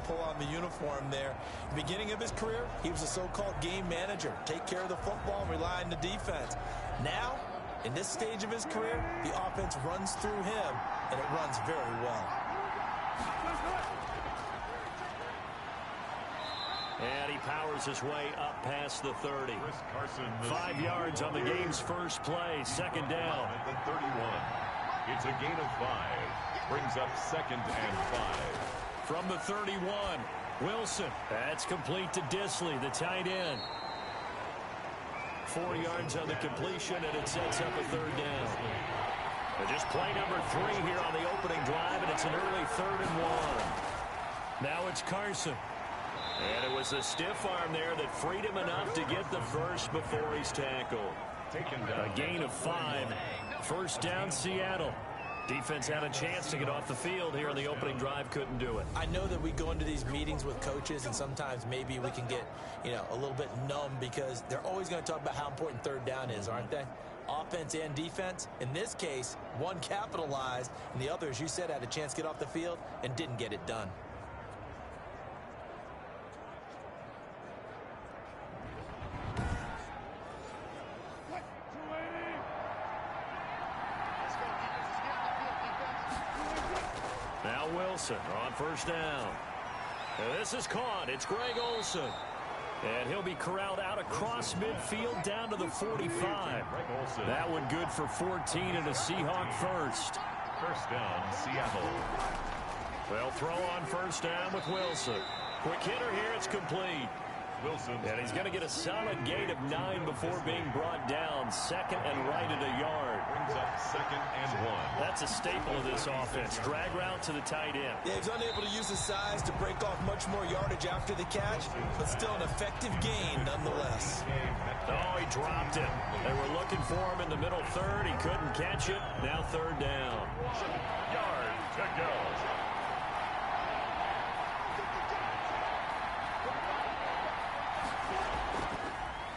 pull on the uniform there. Beginning of his career, he was a so-called game manager. Take care of the football and rely on the defense. Now, in this stage of his career, the offense runs through him, and it runs very well. And he powers his way up past the 30. 5 yards on the game's first play. Second down. At the 31. It's a gain of 5. Brings up 2nd and 5. From the 31, Wilson. That's complete to Disley, the tight end. 4 yards on the completion, and it sets up a 3rd down. And just play number 3 here on the opening drive, and it's an early 3rd and 1. Now it's Carson. And it was a stiff arm there that freed him enough to get the first before he's tackled. A gain of 5. 1st down, Seattle. Defense had a chance to get off the field here in the opening drive, couldn't do it. I know that we go into these meetings with coaches, and sometimes maybe we can get, a little bit numb because they're always going to talk about how important 3rd down is, aren't they? Offense and defense. In this case, one capitalized, and the other, as you said, had a chance to get off the field and didn't get it done. Wilson on 1st down. And this is caught. It's Greg Olsen. And he'll be corralled out across midfield down to the 45. That one good for 14 and a Seahawk first. 1st down, Seattle. They'll throw on 1st down with Wilson. Quick hitter here. It's complete. Wilson. And he's going to get a solid gain of 9 before being brought down. 2nd and right at a yard. Brings up 2nd and 1. That's a staple of this offense. Drag route to the tight end. Yeah, he's unable to use his size to break off much more yardage after the catch, but still an effective gain nonetheless. Oh, he dropped it. They were looking for him in the middle 3rd. He couldn't catch it. Now 3rd down. Yard to go.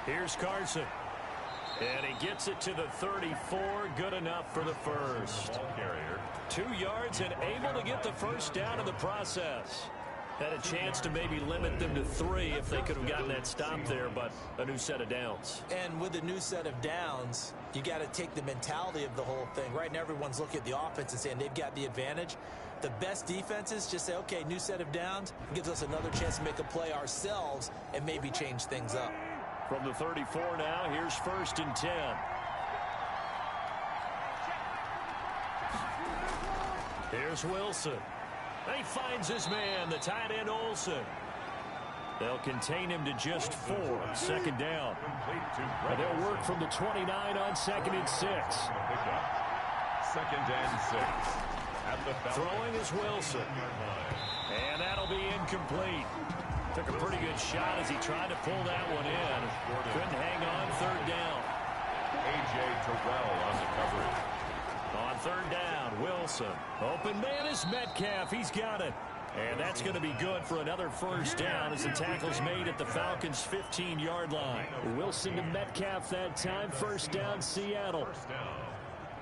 Here's Carson. And he gets it to the 34. Good enough for the first. 2 yards and able to get the 1st down in the process. Had a chance to maybe limit them to 3 if they could have gotten that stop there, but a new set of downs. And with a new set of downs, you got to take the mentality of the whole thing. Right now, everyone's looking at the offense and saying they've got the advantage. The best defenses just say, okay, new set of downs. It gives us another chance to make a play ourselves and maybe change things up. From the 34 now, here's 1st and 10. Here's Wilson. He finds his man, the tight end Olsen. They'll contain him to just 4. 2nd down. And they'll work from the 29 on 2nd and 6. 2nd and 6. Throwing is Wilson. And that'll be incomplete. Took a pretty good shot as he tried to pull that one in. Couldn't hang on. 3rd down. A.J. Terrell on the coverage. On 3rd down, Wilson. Open man is Metcalf. He's got it. And that's going to be good for another 1st down as the tackle's made at the Falcons' 15-yard line. Wilson to Metcalf that time. 1st down, Seattle.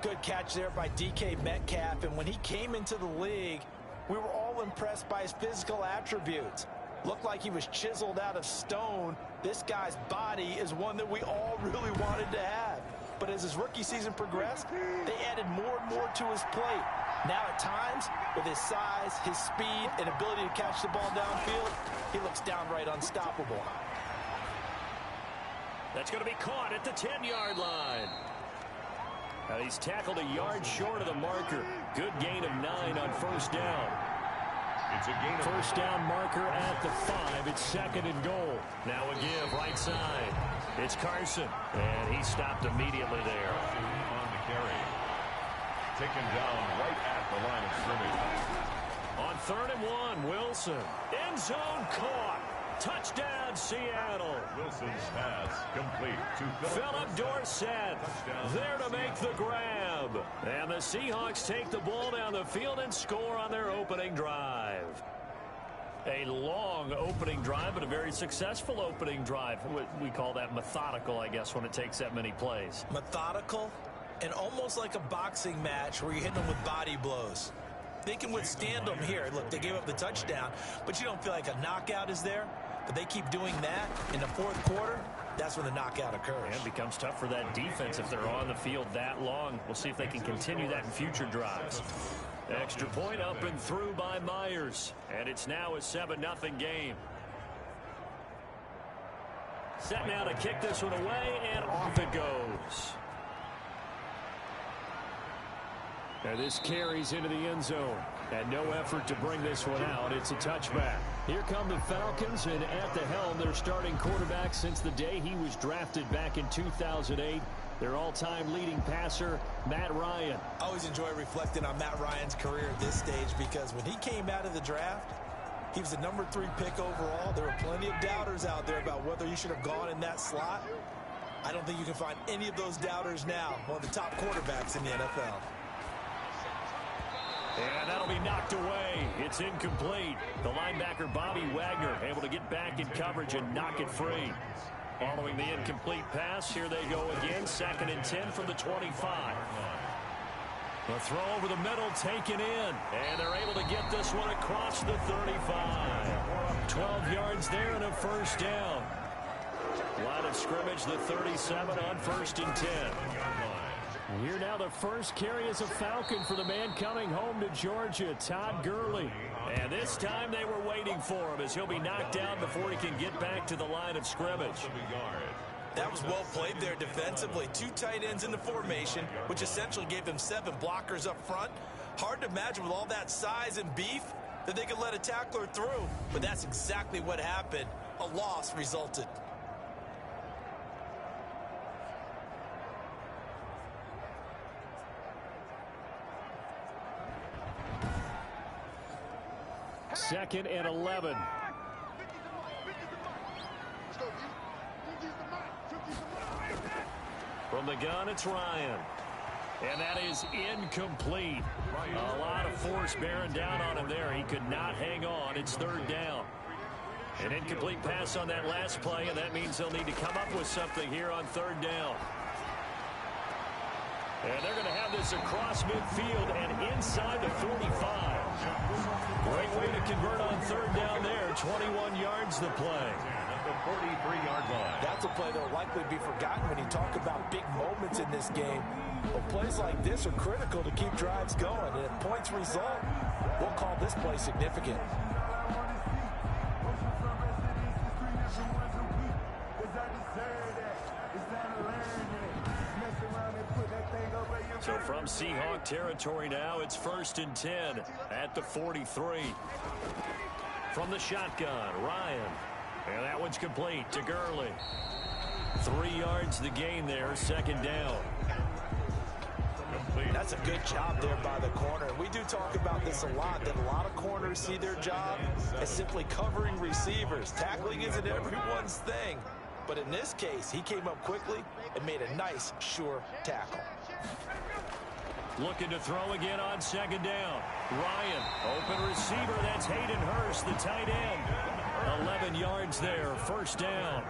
Good catch there by DK Metcalf. And when he came into the league, we were all impressed by his physical attributes. Looked like he was chiseled out of stone. This guy's body is one that we all really wanted to have. But as his rookie season progressed, they added more and more to his plate. Now at times, with his size, his speed, and ability to catch the ball downfield, he looks downright unstoppable. That's going to be caught at the 10-yard line. And he's tackled a yard short of the marker. Good gain of 9 on 1st down. It's a gain of 1st down marker at the 5. It's 2nd and goal. Now a give right side. It's Carson. And he stopped immediately there. On the carry. Taken down right at the line of scrimmage. On 3rd and 1, Wilson. End zone caught. Touchdown, Seattle. Wilson's pass complete to Philip Dorsett there to make the grab. And the Seahawks take the ball down the field and score on their opening drive. A long opening drive, but a very successful opening drive. We call that methodical, I guess, when it takes that many plays. Methodical and almost like a boxing match where you're hitting them with body blows. they can withstand them here. Look, they gave up the touchdown, but you don't feel like a knockout is there. But they keep doing that in the fourth quarter. That's when the knockout occurs. And it becomes tough for that defense if they're on the field that long. We'll see if they can continue that in future drives. Extra point up and through by Myers. And it's now a 7-0 game. Set now to kick this one away, and off it goes. And this carries into the end zone. And no effort to bring this one out. It's a touchback. Here come the Falcons, and at the helm, their starting quarterback since the day he was drafted back in 2008. Their all-time leading passer, Matt Ryan. I always enjoy reflecting on Matt Ryan's career at this stage because when he came out of the draft, he was the number 3 pick overall. There were plenty of doubters out there about whether he should have gone in that slot. I don't think you can find any of those doubters now. One of the top quarterbacks in the NFL. And that'll be knocked away. It's incomplete. The linebacker, Bobby Wagner, able to get back in coverage and knock it free. Following the incomplete pass, here they go again. 2nd and 10 from the 25. The throw over the middle, taken in. And they're able to get this one across the 35. 12 yards there and a first down. Line of scrimmage, the 37 on 1st and 10. Here now the first carry is a Falcon for the man coming home to Georgia, Todd Gurley. And this time they were waiting for him as he'll be knocked down before he can get back to the line of scrimmage. That was well played there defensively. 2 tight ends in the formation, which essentially gave them 7 blockers up front. Hard to imagine with all that size and beef that they could let a tackler through. But that's exactly what happened. A loss resulted. Second and 11. From the gun, it's Ryan. And that is incomplete. A lot of force bearing down on him there. He could not hang on. It's 3rd down. An incomplete pass on that last play, and that means they'll need to come up with something here on 3rd down. And they're going to have this across midfield and inside the 45. Great way to convert on 3rd down there. 21 yards the play. The 43-yard line. That's a play that will likely be forgotten when you talk about big moments in this game. But plays like this are critical to keep drives going. And if points result, we'll call this play significant. So from Seahawk territory now, it's 1st and 10 at the 43. From the shotgun, Ryan. And that one's complete to Gurley. 3 yards the gain there, 2nd down. That's a good job there by the corner. We do talk about this a lot, that a lot of corners see their job as simply covering receivers. Tackling isn't everyone's thing. But in this case, he came up quickly and made a nice, sure tackle. Looking to throw again on 2nd down. Ryan, open receiver. That's Hayden Hurst, the tight end. 11 yards there, 1st down.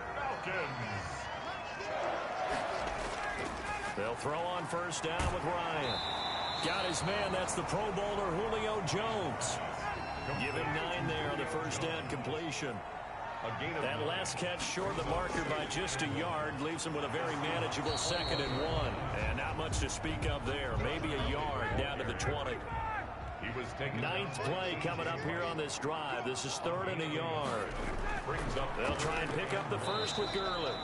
They'll throw on 1st down with Ryan. Got his man. That's the Pro Bowler Julio Jones. Give him 9 there on the 1st down completion. That last catch short of the marker by just a yard leaves him with a very manageable 2nd and 1. And not much to speak of there. Maybe a yard down to the 20. Ninth play coming up here on this drive. This is 3rd and a yard. They'll try and pick up the first with Gurley.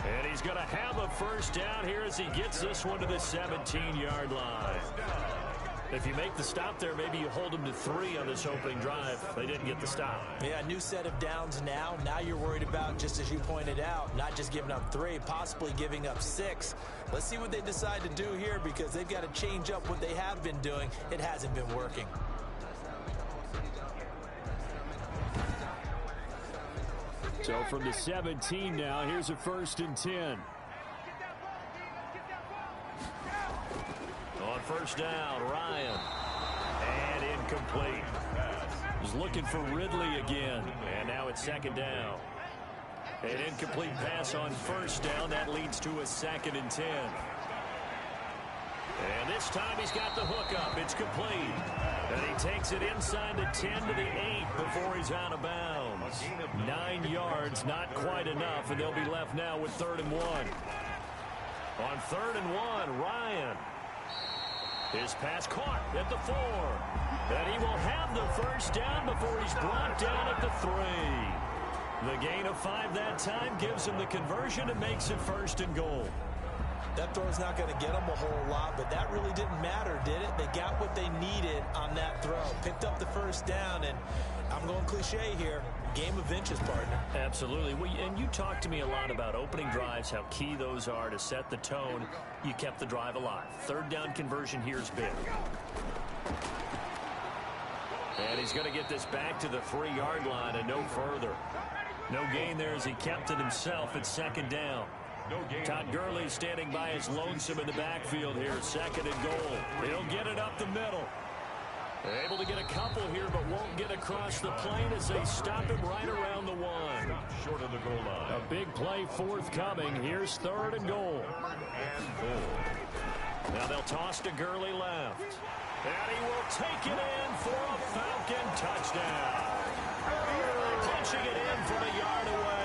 And he's going to have a 1st down here as he gets this one to the 17-yard line. If you make the stop there, maybe you hold them to 3 on this opening drive. They didn't get the stop. Yeah, new set of downs now. Now you're worried about, just as you pointed out, not just giving up 3, possibly giving up 6. Let's see what they decide to do here because they've got to change up what they have been doing. It hasn't been working. So from the 17 now, here's a 1st and 10. On 1st down, Ryan. And incomplete. He's looking for Ridley again. And now it's 2nd down. An incomplete pass on 1st down. That leads to a 2nd and 10. And this time he's got the hook up. It's complete. And he takes it inside the 10 to the 8 before he's out of bounds. 9 yards, not quite enough, and they'll be left now with 3rd and 1. On 3rd and 1, Ryan. His pass caught at the 4. And he will have the first down before he's brought down at the 3. The gain of 5 that time gives him the conversion and makes it 1st and goal. That throw's not going to get them a whole lot, but that really didn't matter, did it? They got what they needed on that throw. Picked up the first down, and I'm going cliche here. Game of inches, partner. Absolutely. And you talked to me a lot about opening drives, how key those are to set the tone. You kept the drive alive. 3rd down conversion here is big. And he's going to get this back to the 3-yard line and no further. No gain there as he kept it himself at 2nd down. Todd Gurley standing by his lonesome in the backfield here, 2nd and goal. He'll get it up the middle. Able to get a couple here, but won't get across the plane as they stop him right around the 1. Short of the goal line. A big play forthcoming. Here's 3rd and goal. Now they'll toss to Gurley left. And he will take it in for a Falcon touchdown. Punching it in from a yard away.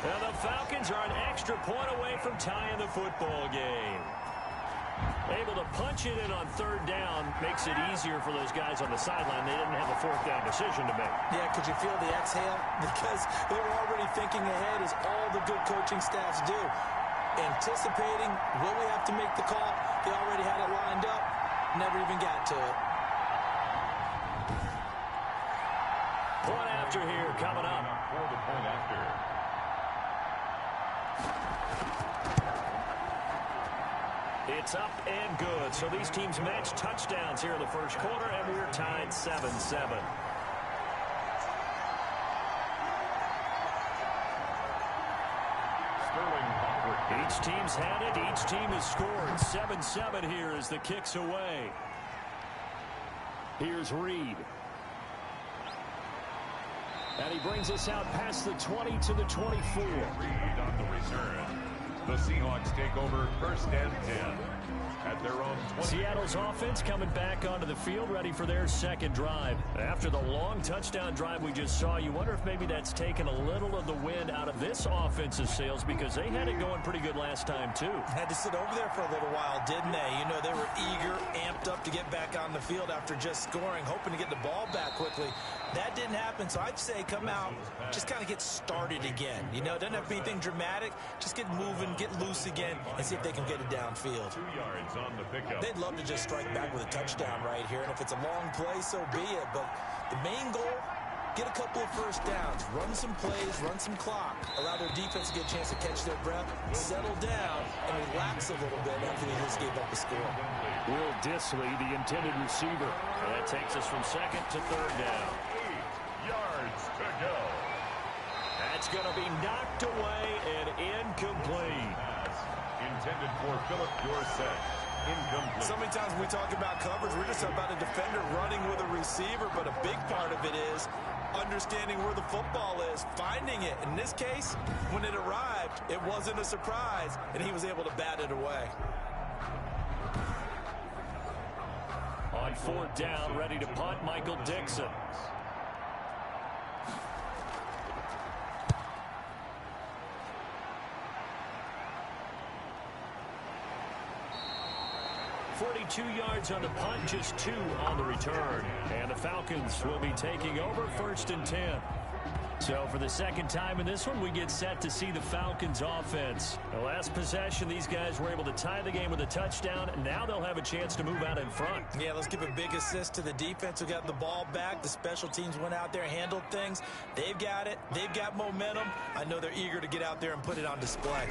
And the Falcons are an extra point away from tying the football game. Able to punch it in on 3rd down makes it easier for those guys on the sideline. They didn't have a 4th down decision to make. Yeah, could you feel the exhale? Because they were already thinking ahead, as all the good coaching staffs do. Anticipating, will we have to make the call? They already had it lined up. Never even got to it. Point after here coming up. For the point after. It's up and good. So these teams match touchdowns here in the first quarter, and we're tied 7-7. Each team's had it. Each team has scored. 7-7 here as the kick's away. Here's Reed. And he brings us out past the 20 to the 24. Reed on the return. The Seahawks take over 1st and 10 at their own 20. Seattle's offense coming back onto the field, ready for their 2nd drive. After the long touchdown drive we just saw, you wonder if maybe that's taken a little of the wind out of this offensive sails, because they had it going pretty good last time too. Had to sit over there for a little while, didn't they? You know, they were eager, amped up to get back on the field after just scoring, hoping to get the ball back quickly. That didn't happen, so I'd say come out, just kind of get started again. You know, it doesn't have to be anything dramatic. Just get moving, get loose again, and see if they can get it downfield. 2 yards on the pickup. They'd love to just strike back with a touchdown right here, and if it's a long play, so be it. But the main goal, get a couple of first downs, run some plays, run some clock, allow their defense to get a chance to catch their breath, settle down, and relax a little bit after they just gave up a score. Will Disley, the intended receiver. And that takes us from 2nd to 3rd down. 8 yards to go. That's going to be knocked away and incomplete. Pass intended for Philip Dorsett. Incomplete. So many times when we talk about coverage, we're just about a defender running with a receiver, but a big part of it is understanding where the football is, finding it. In this case, when it arrived, it wasn't a surprise, and he was able to bat it away. On 4th down, ready to punt, Michael Dixon. .42 yards on the punt, just 2 on the return. And the Falcons will be taking over 1st and 10. So for the 2nd time in this one, we get set to see the Falcons offense. The last possession, these guys were able to tie the game with a touchdown. Now they'll have a chance to move out in front. Yeah, let's give a big assist to the defense who got the ball back. The special teams went out there, handled things. They've got it. They've got momentum. I know they're eager to get out there and put it on display.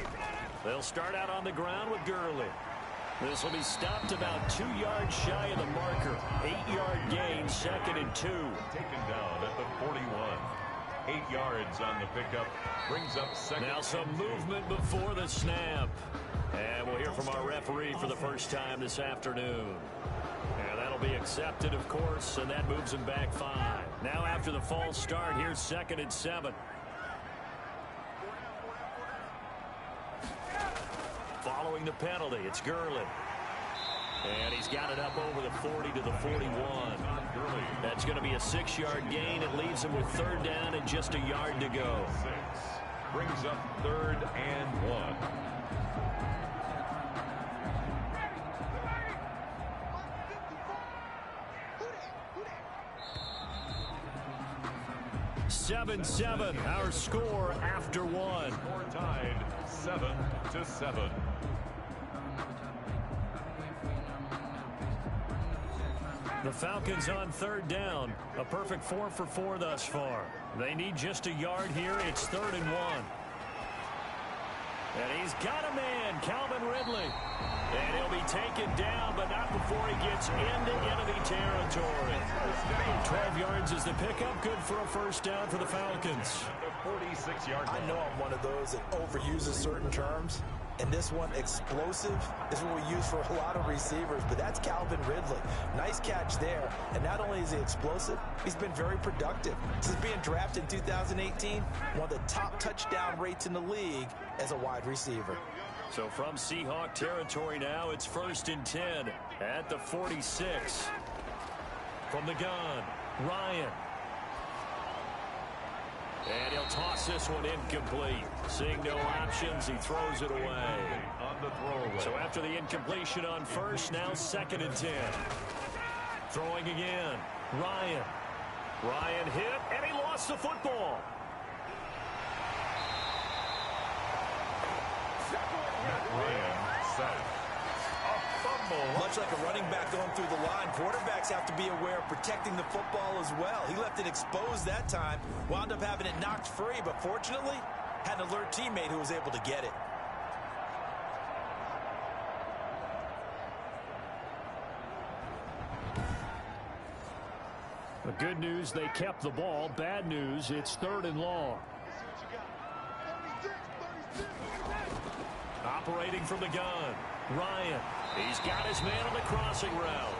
They'll start out on the ground with Gurley. This will be stopped about 2 yards shy of the marker. 8-yard gain, 2nd and 2. Taken down at the 41. 8 yards on the pickup. Brings up 2nd. Now some movement before the snap. And we'll hear from our referee for the first time this afternoon. And that'll be accepted, of course, and that moves him back 5. Now after the false start, here's 2nd and 7. Following the penalty, it's Gurley. And he's got it up over the 40 to the 41. That's going to be a 6-yard gain. It leaves him with third down and just a yard to go. 6 brings up 3rd and 1. Seven, our score after one. Score tied 7-7. The Falcons on third down. A perfect 4 for 4 thus far. They need just a yard here. It's 3rd and 1. And he's got a man, Calvin Ridley. And he'll be taken down, but not before he gets into enemy territory. 12 yards is the pickup. Good for a first down for the Falcons. The 46-yard line. I know I'm one of those that overuses certain terms. And this one, explosive, is what we use for a lot of receivers. But that's Calvin Ridley. Nice catch there. And not only is he explosive, he's been very productive. Since being drafted in 2018, one of the top touchdown rates in the league as a wide receiver. So from Seahawk territory now, it's 1st and 10 at the 46. From the gun, Ryan. And he'll toss this one incomplete. Seeing no options, he throws it away. On the throwaway. So after the incompletion on first, now 2nd and 10. Throwing again, Ryan. Ryan hit, and he lost the football. Ryan set. A fumble. Much like a running back going through the line, quarterbacks have to be aware of protecting the football as well. He left it exposed that time, wound up having it knocked free, but fortunately, had an alert teammate who was able to get it. The good news, they kept the ball. Bad news, it's 3rd and long. Operating from the gun, Ryan. He's got his man on the crossing route.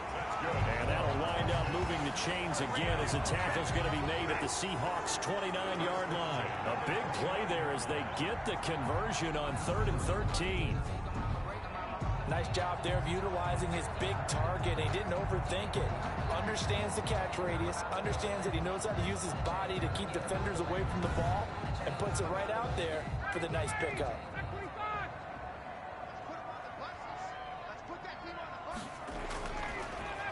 And that'll wind up moving the chains again as the tackle's going to be made at the Seahawks' 29-yard line. A big play there as they get the conversion on 3rd and 13. Nice job there of utilizing his big target. He didn't overthink it. Understands the catch radius. Understands that he knows how to use his body to keep defenders away from the ball. And puts it right out there for the nice pickup.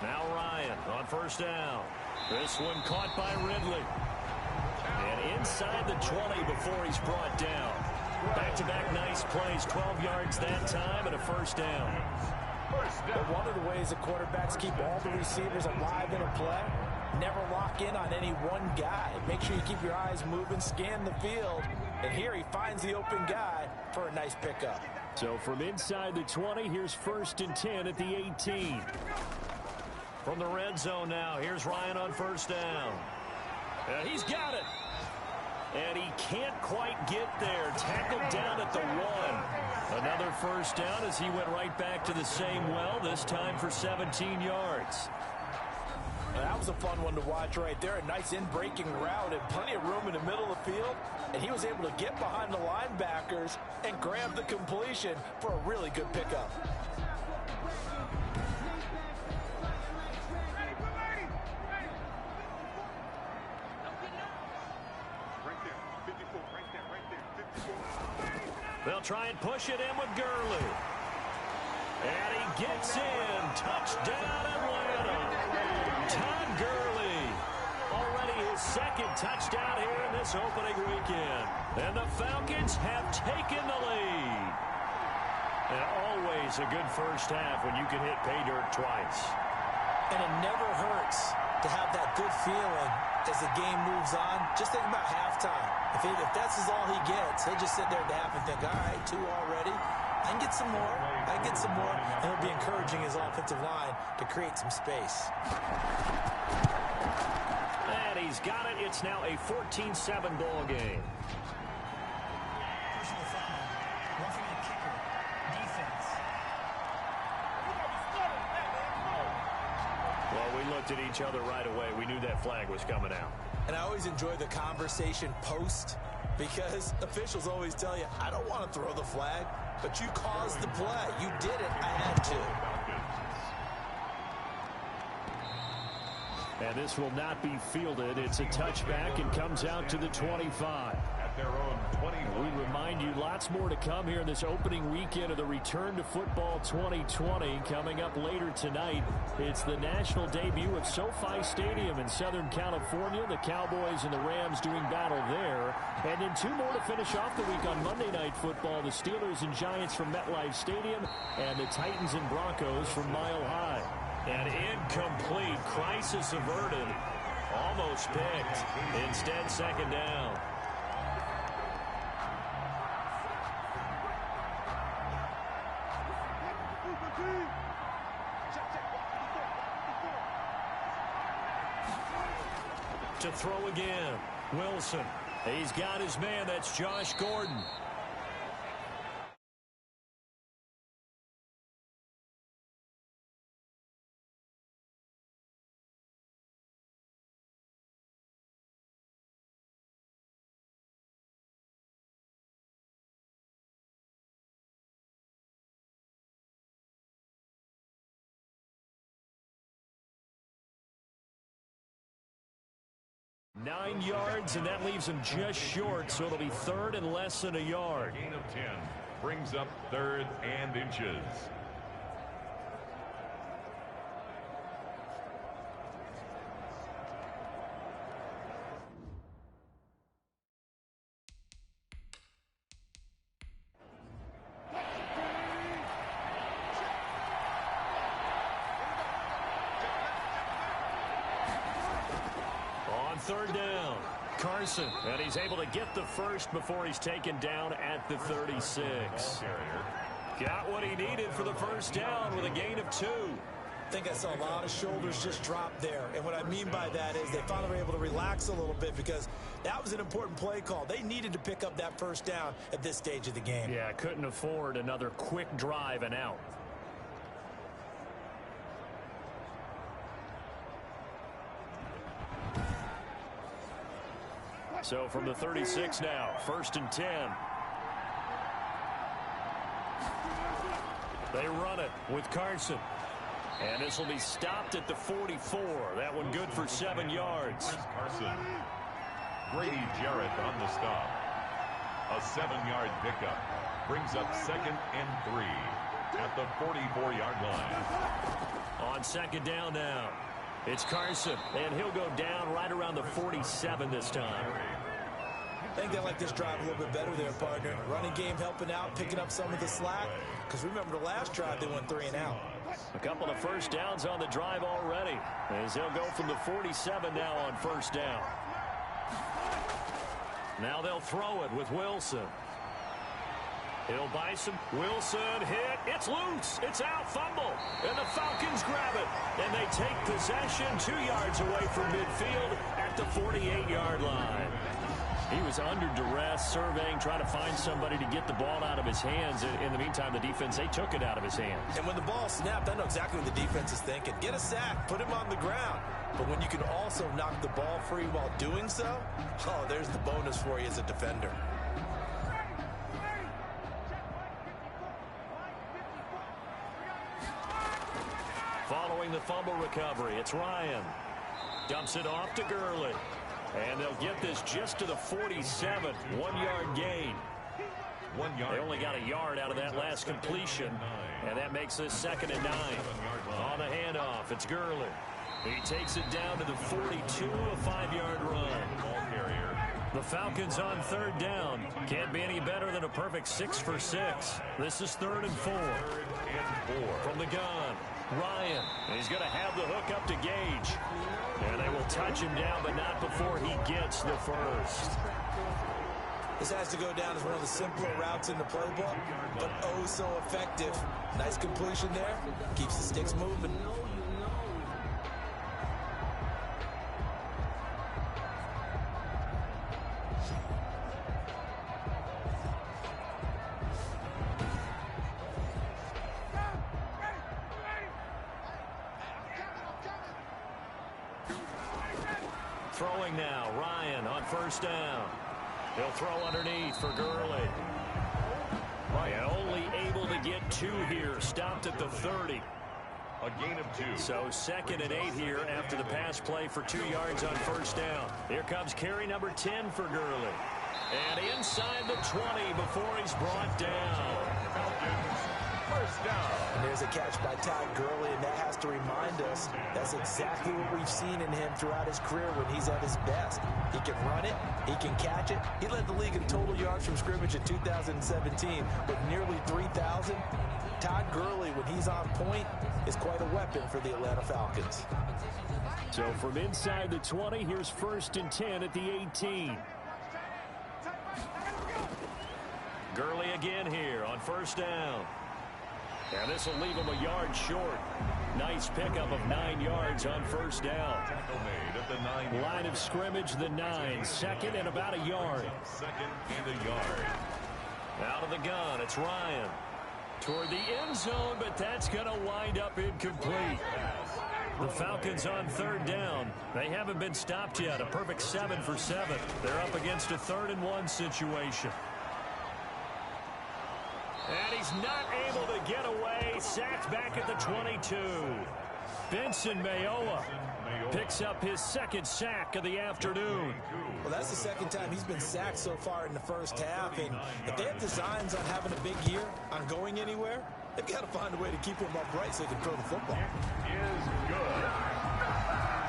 Now Ryan on first down. This one caught by Ridley. And inside the 20 before he's brought down. Back-to-back nice plays, 12 yards that time and a first down. But one of the ways that quarterbacks keep all the receivers alive in a play, never lock in on any one guy. Make sure you keep your eyes moving, scan the field. And here he finds the open guy for a nice pickup. So from inside the 20, here's 1st and 10 at the 18. From the red zone now, here's Ryan on first down. And he's got it. And he can't quite get there. Tackled down at the 1. Another first down as he went right back to the same well, this time for 17 yards. That was a fun one to watch right there. A nice in-breaking route and plenty of room in the middle of the field. And he was able to get behind the linebackers and grab the completion for a really good pickup. They'll try and push it in with Gurley. And he gets in. Touchdown, Atlanta. Todd Gurley. Already his 2nd touchdown here in this opening weekend. And the Falcons have taken the lead. And always a good first half when you can hit pay dirt twice. And it never hurts to have that good feeling as the game moves on. Just think about halftime. If that's all he gets, he'll just sit there at the half and think, all right, 2 already. I can get some more. I can get some more. And he'll be encouraging his offensive line to create some space. And he's got it. It's now a 14-7 ball game. Personal foul. Roughing the kicker. Defense. Well, we looked at each other right away. We knew that flag was coming out. And I always enjoy the conversation post because officials always tell you, I don't want to throw the flag, but you caused the play. You did it. I had to. And this will not be fielded. It's a touchback and comes out to the 25. At their own 25. We remind you lots more to come here in this opening weekend of the Return to Football 2020. Coming up later tonight, it's the national debut of SoFi Stadium in Southern California. The Cowboys and the Rams doing battle there. And then two more to finish off the week on Monday Night Football. The Steelers and Giants from MetLife Stadium and the Titans and Broncos from Mile High. And incomplete. Crisis averted. Almost picked. Instead, second down. To throw again. Wilson. He's got his man. That's Josh Gordon. Nine yards, and that leaves him just short, so it'll be third and less than a yard. Gain of 10 brings up third and inches. Third down. Carson, and he's able to get the first before he's taken down at the 36. Got what he needed for the first down with a gain of 2. I think I saw a lot of shoulders just drop there. And what I mean by that is they finally were able to relax a little bit because that was an important play call. They needed to pick up that first down at this stage of the game. Yeah, couldn't afford another quick drive and out. So from the 36 now, first and 10. They run it with Carson. And this will be stopped at the 44. That one good for 7 yards. Carson. Grady Jarrett on the stop. A 7-yard pickup. Brings up second and 3 at the 44-yard line. On second down now. It's Carson, and he'll go down right around the 47 this time. I think they like this drive a little bit better there, partner. Running game helping out, picking up some of the slack. Because remember the last drive, they went 3 and out. A couple of first downs on the drive already, as they'll go from the 47 now on first down. Now they'll throw it with Wilson. He'll buy some. Wilson hit. It's loose. It's out. Fumble. And the Falcons grab it. And they take possession 2 yards away from midfield at the 48-yard line. He was under duress, surveying, trying to find somebody to get the ball out of his hands. In the meantime, the defense, they took it out of his hands. And when the ball snapped, I know exactly what the defense is thinking. Get a sack. Put him on the ground. But when you can also knock the ball free while doing so, oh, there's the bonus for you as a defender. Following the fumble recovery, it's Ryan. Dumps it off to Gurley. And they'll get this just to the 47. 1-yard gain. 1 yard. They only got a yard out of that last completion. And that makes this second and 9. On the handoff, it's Gurley. He takes it down to the 42, a 5-yard run. Ball carrier. The Falcons on third down. Can't be any better than a perfect 6 for 6. This is 3rd and 4. 3rd and 4. From the gun, Ryan. He's going to have the hook up to Gage. And they will touch him down, but not before he gets the first. This has to go down as one of the simpler routes in the playbook, but oh so effective. Nice completion there. Keeps the sticks moving. Throwing now, Ryan on first down. He'll throw underneath for Gurley. And only able to get 2 here. Stopped at the 30. A gain of 2. So 2nd and 8 here after the pass play for 2 yards on first down. Here comes carry number 10 for Gurley. And inside the 20 before he's brought down. Falcons, first down. And there's a catch by Todd Gurley, and that has to remind us that's exactly what we've seen in him throughout his career when he's at his best. He can run it. He can catch it. He led the league in total yards from scrimmage in 2017 with nearly 3,000. Todd Gurley, when he's on point, is quite a weapon for the Atlanta Falcons. So from inside the 20, here's 1st and 10 at the 18. Gurley again here on first down. And this will leave him a yard short. Nice pickup of 9 yards on first down. Tackle made at the 9. Line of scrimmage, the 9. 2nd and about a yard. 2nd and a yard. Out of the gun, it's Ryan. Toward the end zone, but that's going to wind up incomplete. The Falcons on 3rd down. They haven't been stopped yet. A perfect 7 for 7. They're up against a 3rd and 1 situation. And he's not able to get away. Sacked back at the 22. Benson Mayowa picks up his 2nd sack of the afternoon. Well, that's the 2nd time he's been sacked so far in the first half. And if they have designs on having a big year, on going anywhere, they've got to find a way to keep him upright so they can throw the football. Is good.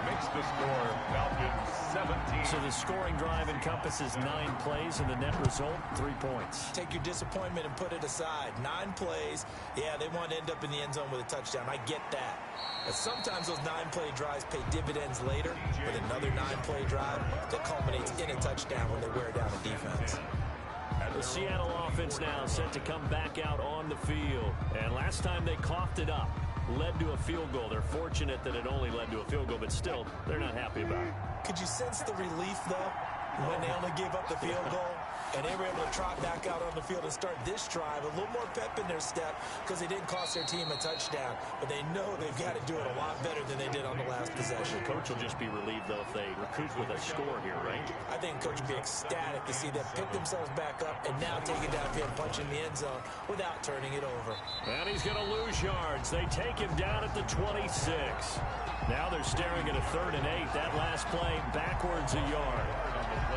Makes the score Falcons 17. So the scoring drive encompasses 9 plays, and the net result, 3 points. Take your disappointment and put it aside. 9 plays. Yeah, they want to end up in the end zone with a touchdown. I get that. But sometimes those 9-play drives pay dividends later with another 9-play drive that culminates in a touchdown when they wear down a defense. The Seattle offense now set to come back out on the field. And last time they coughed it up, led to a field goal. They're fortunate that it only led to a field goal, but still, they're not happy about it. Could you sense the relief, though, when they only gave up the field goal? And they were able to trot back out on the field and start this drive. A little more pep in their step because they didn't cost their team a touchdown. But they know they've got to do it a lot better than they did on the last possession. Coach will just be relieved, though, if they recoup with a score here, right? I think Coach will be ecstatic to see them pick themselves back up and now take it downfield and punch in the end zone without turning it over. And he's going to lose yards. They take him down at the 26. Now they're staring at a 3rd and 8. That last play backwards a yard.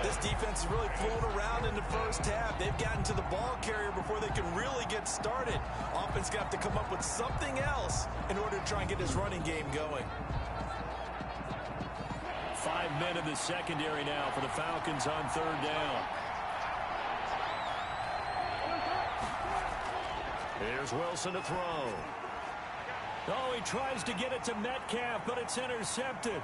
This defense is really flown around in the first half. They've gotten to the ball carrier before they can really get started. Offense got to come up with something else in order to try and get this running game going. 5 men in the secondary now for the Falcons on 3rd down. Here's Wilson to throw. Oh, he tries to get it to Metcalf, but it's intercepted.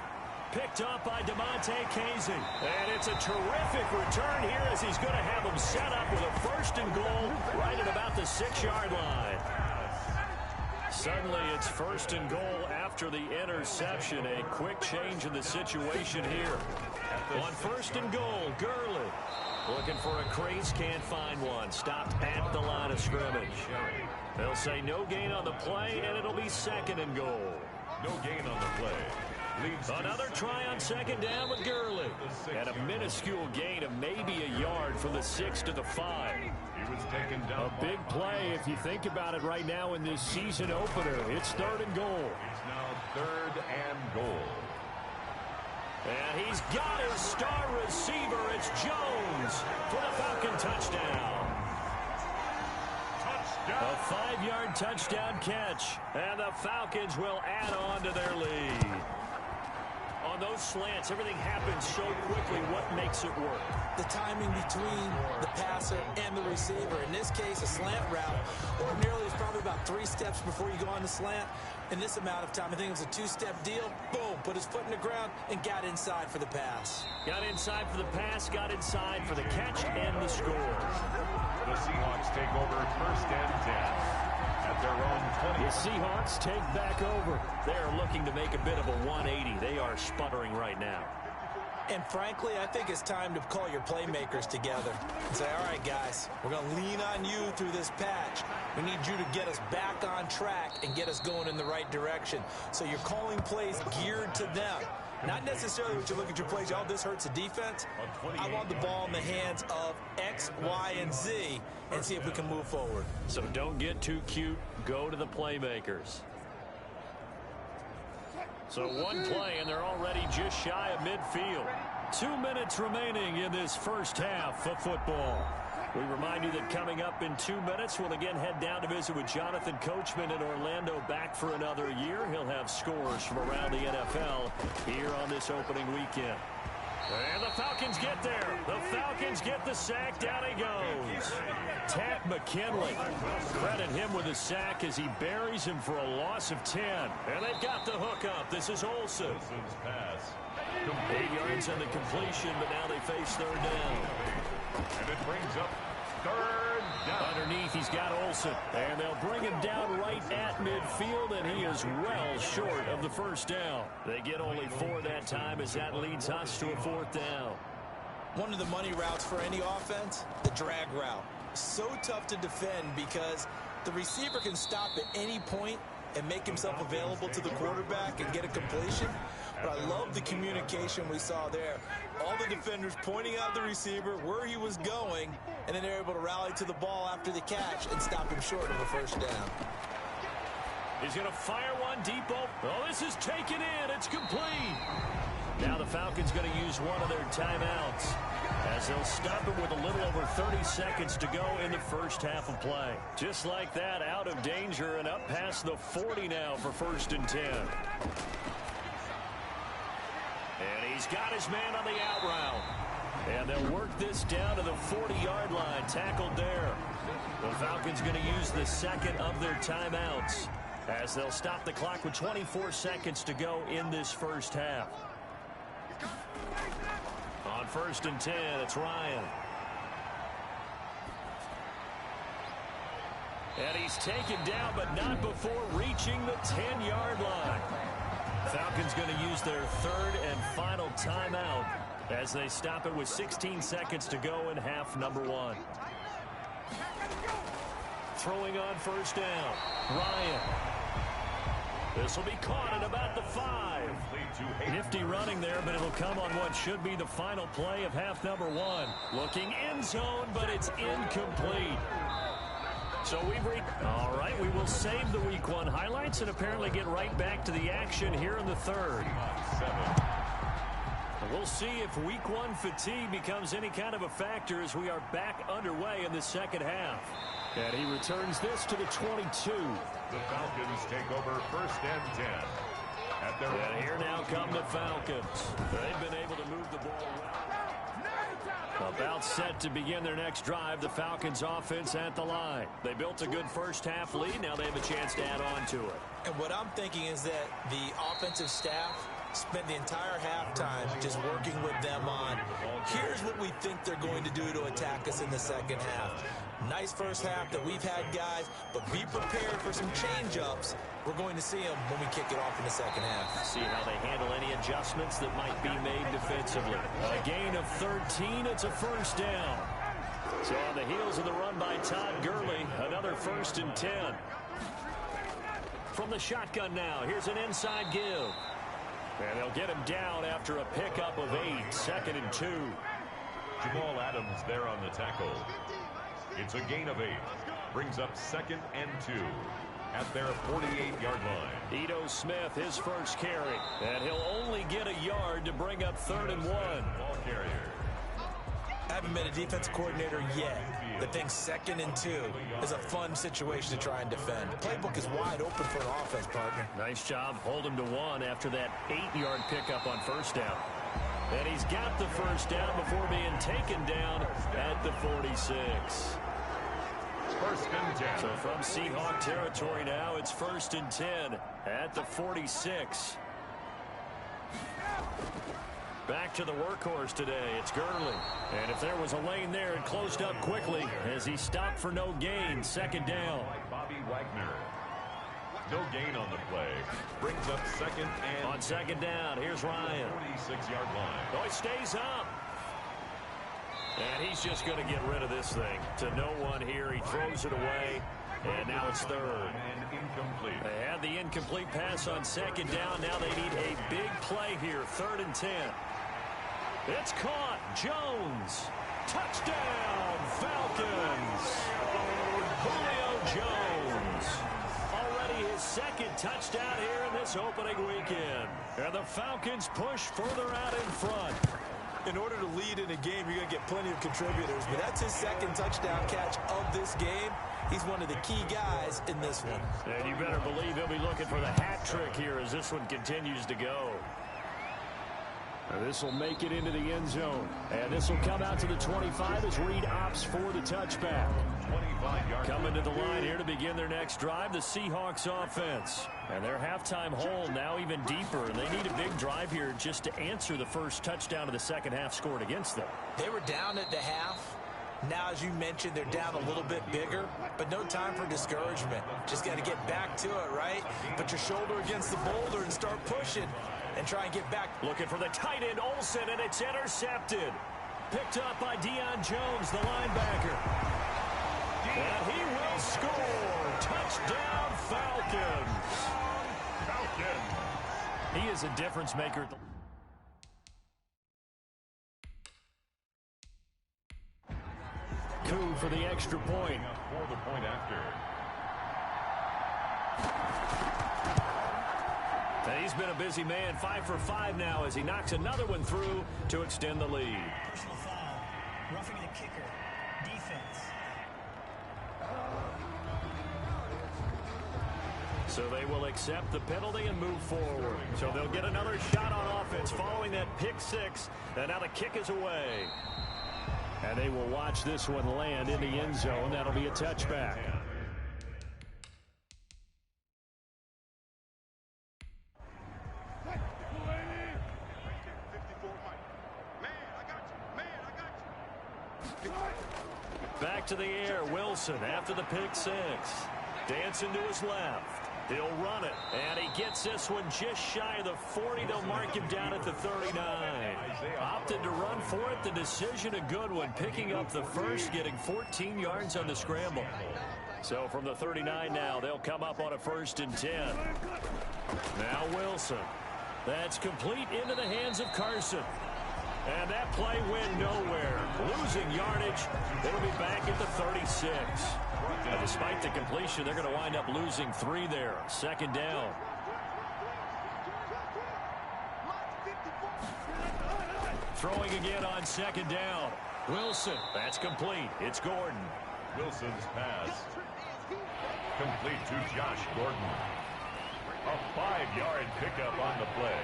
Picked up by DeMonte Casey. And it's a terrific return here as he's going to have him set up with a 1st and goal right at about the 6-yard line. Suddenly it's 1st and goal after the interception. A quick change in the situation here. On 1st and goal, Gurley looking for a crease, can't find one. Stopped at the line of scrimmage. They'll say no gain on the play, and it'll be 2nd and goal. No gain on the play. Another try on 2nd down with Gurley. And a minuscule gain of maybe a yard from the 6 to the 5. He was taken down. A big play if you think about it right now in this season opener. It's 3rd and goal. It's now 3rd and goal. And he's got his star receiver. It's Jones for the Falcon touchdown. A 5-yard touchdown catch. And the Falcons will add on to their lead. On those slants, everything happens so quickly. What makes it work? The timing between the passer and the receiver. In this case, a slant route. Ordinarily, it's probably about 3 steps before you go on the slant. In this amount of time, I think it was a 2-step deal. Boom, put his foot in the ground and got inside for the pass. Got inside for the pass, got inside for the catch and the score. The Seahawks take over 1st and 10. At their own 20. The Seahawks take back over. They're looking to make a bit of a 180. They are sputtering right now. And frankly, I think it's time to call your playmakers together and say, all right, guys, we're going to lean on you through this patch. We need you to get us back on track and get us going in the right direction. So you're calling plays geared to them. Not necessarily what you look at your plays, oh, this hurts the defense. I want the ball in the hands of X, Y, and Z and see if we can move forward. So don't get too cute. Go to the playmakers. So one play, and they're already just shy of midfield. 2 minutes remaining in this first half of football. We remind you that coming up in 2 minutes, we'll again head down to visit with Jonathan Coachman in Orlando, back for another year. He'll have scores from around the NFL here on this opening weekend. And the Falcons get there. The Falcons get the sack. Down he goes. Tat McKinley. Credit him with a sack as he buries him for a loss of 10. And they've got the hook up. This is Olsen. Olsen's pass. 8 yards on the completion, but now they face third down. And it brings up third down. Underneath, he's got Olsen. And they'll bring him down right at midfield, and he is well short of the first down. They get only 4 that time as that leads us to a fourth down. One of the money routes for any offense, the drag route. So tough to defend because the receiver can stop at any point and make himself available to the quarterback and get a completion. But I love the communication we saw there. All the defenders pointing out the receiver, where he was going, and then they're able to rally to the ball after the catch and stop him short of a first down. He's going to fire one deep open. Oh, this is taken in. It's complete. Now the Falcons going to use one of their timeouts as they'll stop it with a little over 30 seconds to go in the first half of play. Just like that, out of danger and up past the 40 now for 1st and 10. And he's got his man on the out route. And they'll work this down to the 40-yard line. Tackled there. The Falcons going to use the second of their timeouts as they'll stop the clock with 24 seconds to go in this first half. On 1st and 10, it's Ryan. And he's taken down, but not before reaching the 10-yard line. Falcons going to use their third and final timeout as they stop it with 16 seconds to go in half number 1. Throwing on 1st down, Ryan. This will be caught at about the 5. Nifty running there, but it'll come on what should be the final play of half number 1. Looking end zone, but it's incomplete. So we've reached. All right, we will save the Week 1 highlights and apparently get right back to the action here in the third. We'll see if Week 1 fatigue becomes any kind of a factor as we are back underway in the second half. And he returns this to the 22. The Falcons take over 1st and 10. And here now come the Falcons. They've been able to move the ball well. About set to begin their next drive, the Falcons offense at the line. They built a good first half lead. Now they have a chance to add on to it. And what I'm thinking is that the offensive staff spent the entire halftime just working with them on, here's what we think they're going to do to attack us in the second half. Nice first half that we've had, guys, but be prepared for some change-ups. We're going to see them when we kick it off in the second half. See how they handle any adjustments that might be made defensively. A gain of 13, it's a first down. So on the heels of the run by Todd Gurley, another 1st and 10. From the shotgun now, here's an inside give. And they'll get him down after a pickup of 8, 2nd and 2. Jamal Adams there on the tackle. It's a gain of 8. Brings up 2nd and 2 at their 48-yard line. Ito Smith, his first carry. And he'll only get a yard to bring up 3rd and 1. Ball carrier. I haven't been a defensive coordinator yet. The thing 2nd and 2 is a fun situation to try and defend. The playbook is wide open for an offense, partner. Nice job. Hold him to 1 after that 8-yard pickup on 1st down. And he's got the first down before being taken down at the 46. 1st and 10. So from Seahawk territory now, it's 1st and 10 at the 46. Back to the workhorse today, it's Gurley. And if there was a lane there, it closed up quickly as he stopped for no gain. 2nd down. Bobby Wagner. No gain on the play. Brings up 2nd and... On 2nd down, here's Ryan. 46-yard line. Oh, he stays up. And he's just going to get rid of this thing. To no one here, he throws it away. And now it's 3rd. And incomplete. They had the incomplete pass on 2nd down. Now they need a big play here. 3rd and 10. It's caught. Jones. Touchdown, Falcons. Julio Jones. Already his 2nd touchdown here in this opening weekend. And the Falcons push further out in front. In order to lead in a game, you're going to get plenty of contributors, but that's his second touchdown catch of this game. He's one of the key guys in this one. And you better believe he'll be looking for the hat trick here as this one continues to go. This will make it into the end zone. And this will come out to the 25 as Reed opts for the touchback. 25-yard. Coming to the line here to begin their next drive, the Seahawks offense. And their halftime hole now even deeper. And they need a big drive here just to answer the first touchdown of the second half scored against them. They were down at the half. Now, as you mentioned, they're down a little bit bigger, but no time for discouragement. Just got to get back to it, right? Put your shoulder against the boulder and start pushing and try and get back. Looking for the tight end, Olsen, and it's intercepted. Picked up by Deion Jones, the linebacker. And he will score. Touchdown, Falcons. He is a difference maker. Coup for the extra point. For the point after. He's been a busy man, 5 for 5 now as he knocks another one through to extend the lead. Personal foul. Roughing the kicker. Defense. So they will accept the penalty and move forward. So they'll get another shot on offense following that pick six. And now the kick is away. And they will watch this one land in the end zone. That'll be a touchback. Back to the air, Wilson after the pick six. Dancing to his left. He'll run it, and he gets this one just shy of the 40. They'll mark him down at the 39. Opted to run for it. The decision a good one. Picking up the first, getting 14 yards on the scramble. So from the 39 now, they'll come up on a 1st and 10. Now Wilson. That's complete into the hands of Carson. And that play went nowhere. Losing yardage. It'll be back at the 36. And despite the completion, they're going to wind up losing 3 there. 2nd down. Throwing again on 2nd down. Wilson. That's complete. It's Gordon. Wilson's pass. Complete to Josh Gordon. A 5-yard pickup on the play.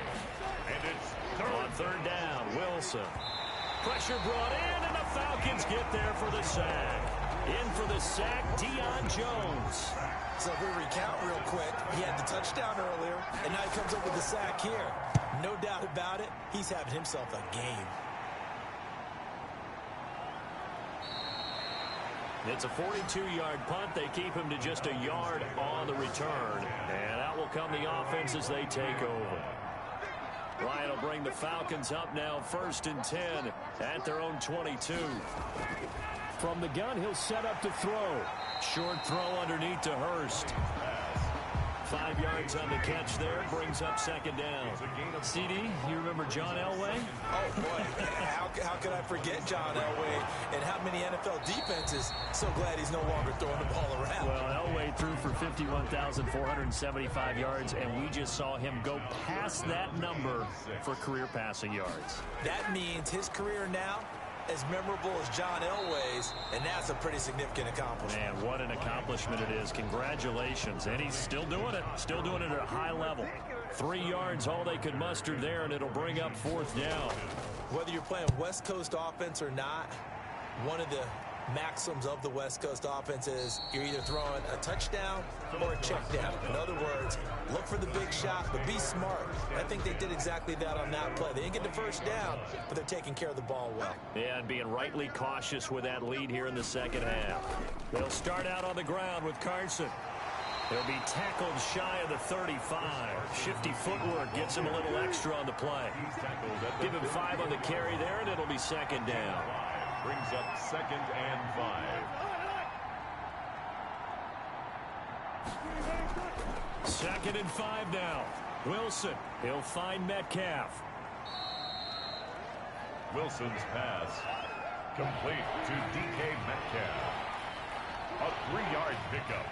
And it's on 3rd down. Wilson. Pressure brought in, and the Falcons get there for the sack. In for the sack, Deion Jones. So if we recount real quick, he had the touchdown earlier, and now he comes up with the sack here. No doubt about it, he's having himself a game. It's a 42-yard punt. They keep him to just a yard on the return. And out will come the offense as they take over. Ryan will bring the Falcons up now 1st and 10 at their own 22. From the gun, he'll set up to throw. Short throw underneath to Hurst. 5 yards on the catch there. Brings up 2nd down. CD, you remember John Elway? Oh, boy. How could I forget John Elway and how many NFL defenses? So glad he's no longer throwing the ball around. Well, Elway threw for 51,475 yards, and we just saw him go past that number for career passing yards. That means his career now as memorable as John Elway's, and that's a pretty significant accomplishment. Man, what an accomplishment it is. Congratulations. And he's still doing it. Still doing it at a high level. 3 yards, all they could muster there, and it'll bring up 4th down. Whether you're playing West Coast offense or not, one of the maxims of the West Coast offense is you're either throwing a touchdown or a check down. In other words, look for the big shot, but be smart. I think they did exactly that on that play. They didn't get the first down, but they're taking care of the ball well. Yeah, and being rightly cautious with that lead here in the 2nd half. They'll start out on the ground with Carson. He'll be tackled shy of the 35. Shifty footwork gets him a little extra on the play. Give him 5 on the carry there, and it'll be 2nd down. Brings up 2nd and 5. 2nd and 5 now. Wilson. He'll find Metcalf. Wilson's pass. Complete to DK Metcalf. A 3-yard pickup.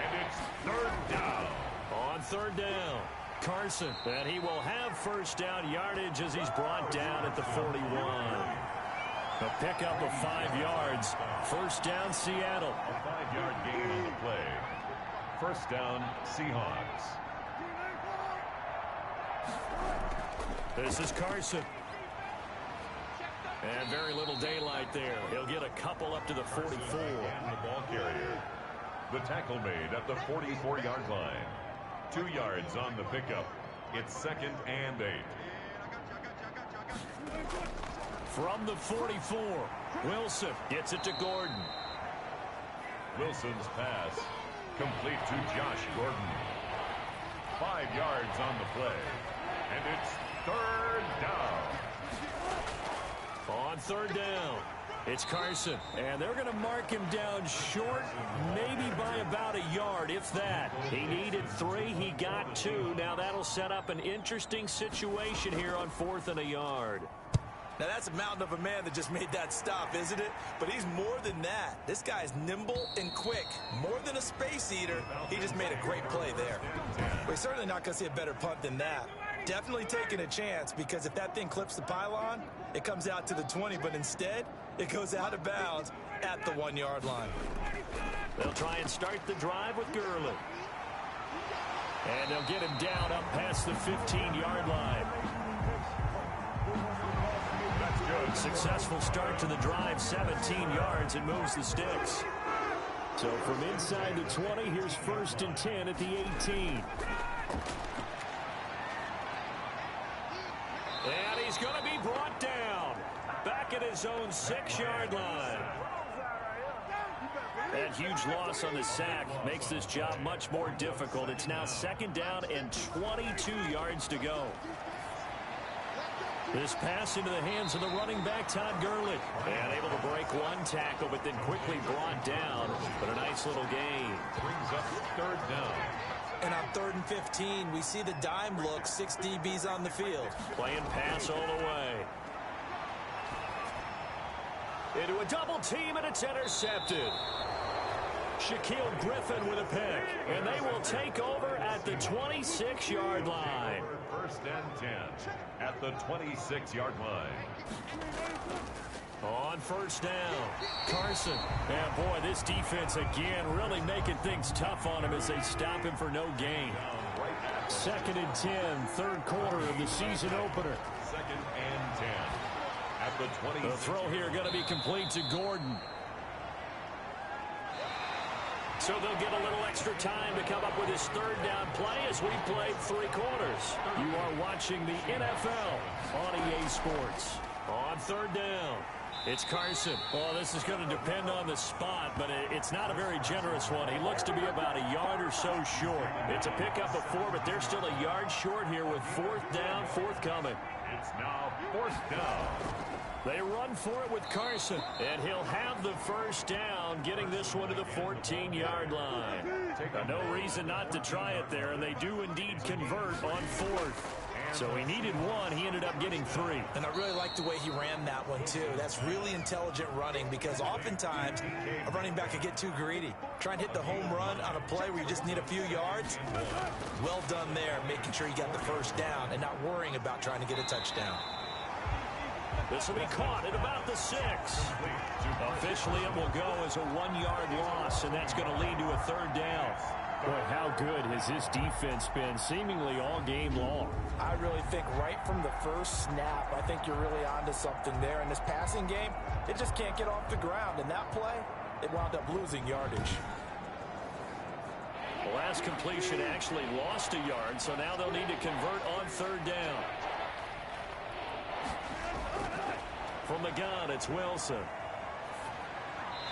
And it's third down. On third down, Carson. And he will have first down yardage as he's brought down at the 41. A pickup of 5 yards. First down, Seattle. A 5-yard gain on the play. First down, Seahawks. This is Carson. And very little daylight there. He'll get a couple up to the 44. And the ball carrier. The tackle made at the 44-yard line. 2 yards on the pickup. It's second and 8. From the 44, Wilson gets it to Gordon. Wilson's pass complete to Josh Gordon. 5 yards on the play. And it's third down. On third down, it's Carson. And they're going to mark him down short, maybe by about a yard, if that. He needed 3. He got 2. Now that'll set up an interesting situation here on 4th and a yard. Now, that's a mountain of a man that just made that stop, isn't it? But he's more than that. This guy's nimble and quick. More than a space eater, he just made a great play there. We're certainly not going to see a better punt than that. Definitely taking a chance, because if that thing clips the pylon, it comes out to the 20, but instead, it goes out of bounds at the 1-yard line. They'll try and start the drive with Gurley. And they'll get him down up past the 15-yard line. Successful start to the drive, 17 yards, and moves the sticks. So from inside the 20, here's 1st and 10 at the 18. And he's going to be brought down back at his own 6-yard line. That huge loss on the sack makes this job much more difficult. It's now 2nd down and 22 yards to go. This pass into the hands of the running back, Todd Gurley. And able to break 1 tackle, but then quickly brought down. But a nice little gain. Brings up third down. And on 3rd and 15, we see the dime look, 6 DBs on the field. Playing pass all the way. Into a double team, and it's intercepted. Shaquille Griffin with a pick. And they will take over at the 26-yard line. 1st and 10 at the 26-yard line. On 1st down, Carson. And boy, this defense again really making things tough on him as they stop him for no gain. 2nd and 10, 3rd quarter of the season opener. 2nd and 10 at the 20. The throw here going to be complete to Gordon. So they'll get a little extra time to come up with his 3rd down play as we played 3 quarters. You are watching the NFL on EA Sports. On 3rd down, it's Carson. Well, this is going to depend on the spot, but it's not a very generous one. He looks to be about a yard or so short. It's a pickup of 4, but they're still a yard short here with 4th down, 4th coming. It's now 4th down. They run for it with Carson, and he'll have the 1st down, getting this one to the 14-yard line. No reason not to try it there, and they do indeed convert on 4th. So he needed 1. He ended up getting 3. And I really like the way he ran that one, too. That's really intelligent running, because oftentimes a running back can get too greedy. Try and hit the home run on a play where you just need a few yards. Well done there, making sure you got the 1st down and not worrying about trying to get a touchdown. This will be caught at about the 6. Officially, it will go as a 1-yard loss, and that's going to lead to a 3rd down. Boy, how good has this defense been seemingly all game long? I really think right from the first snap, I think you're really onto something there. In this passing game, it just can't get off the ground. In that play, it wound up losing yardage. The last completion actually lost a yard, so now they'll need to convert on 3rd down. From the gun, it's Wilson.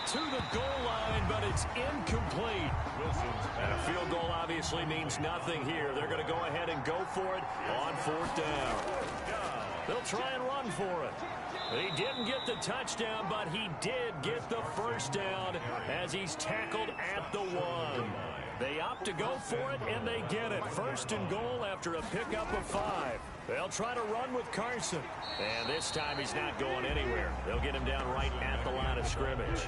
To the goal line, but it's incomplete. And a field goal obviously means nothing here. They're going to go ahead and go for it on 4th down. They'll try and run for it. He didn't get the touchdown, but he did get the 1st down as he's tackled at the 1. They opt to go for it, and they get it. First and goal after a pickup of 5. They'll try to run with Carson. And this time he's not going anywhere. They'll get him down right at the line of scrimmage.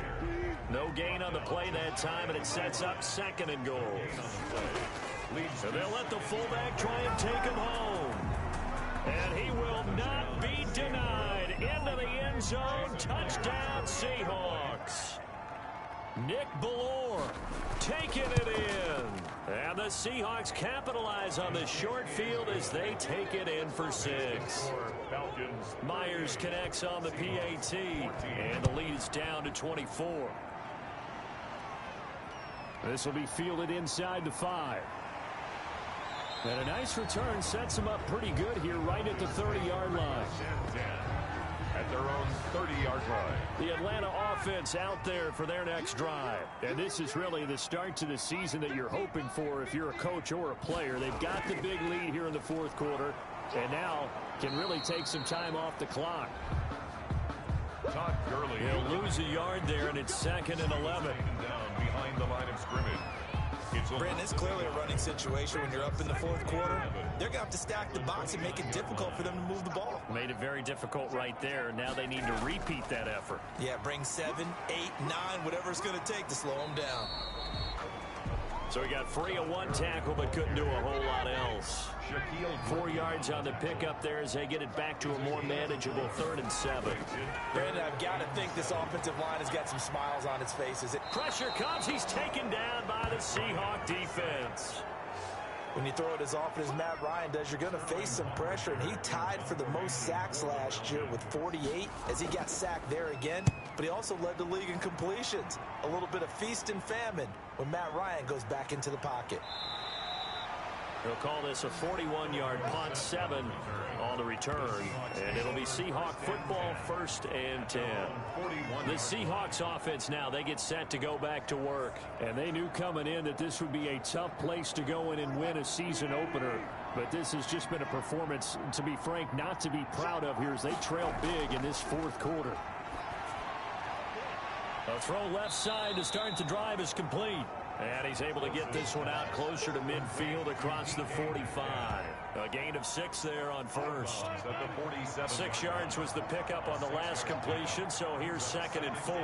No gain on the play that time, and it sets up second and goal. And they'll let the fullback try and take him home. And he will not be denied. Into the end zone. Touchdown, Seahawks. Nick Ballore taking it in. And the Seahawks capitalize on the short field as they take it in for 6. Myers connects on the PAT. And the lead is down to 24. This will be fielded inside the 5. And a nice return sets him up pretty good here right at the 30-yard line. At their own 30-yard line. The Atlanta offense out there for their next drive. And this is really the start to the season that you're hoping for if you're a coach or a player. They've got the big lead here in the fourth quarter and now can really take some time off the clock. Todd Gurley. He'll lose a yard there, and it's 2nd and 11. Down behind the line of scrimmage. Brandon, it's clearly a running situation when you're up in the fourth quarter. They're going to have to stack the box and make it difficult for them to move the ball. Made it very difficult right there. Now they need to repeat that effort. Yeah, bring 7, 8, 9, whatever it's going to take to slow them down. So he got free of 1 tackle but couldn't do a whole lot else. 4 yards on the pickup there as they get it back to a more manageable 3rd and 7. Brandon, I've got to think this offensive line has got some smiles on its faces. Pressure comes. He's taken down by the Seahawk defense. When you throw it as often as Matt Ryan does, you're going to face some pressure. And he tied for the most sacks last year with 48 as he got sacked there again. But he also led the league in completions. A little bit of feast and famine when Matt Ryan goes back into the pocket. They'll call this a 41-yard punt, 7 on the return. And it'll be Seahawk football, 1st and 10. The Seahawks offense now, they get set to go back to work. And they knew coming in that this would be a tough place to go in and win a season opener. But this has just been a performance, to be frank, not to be proud of here as they trail big in this fourth quarter. A throw left side to start the drive is complete. And he's able to get this one out closer to midfield across the 45. A gain of 6 there on first. 6 yards was the pickup on the last completion, so here's 2nd and 4.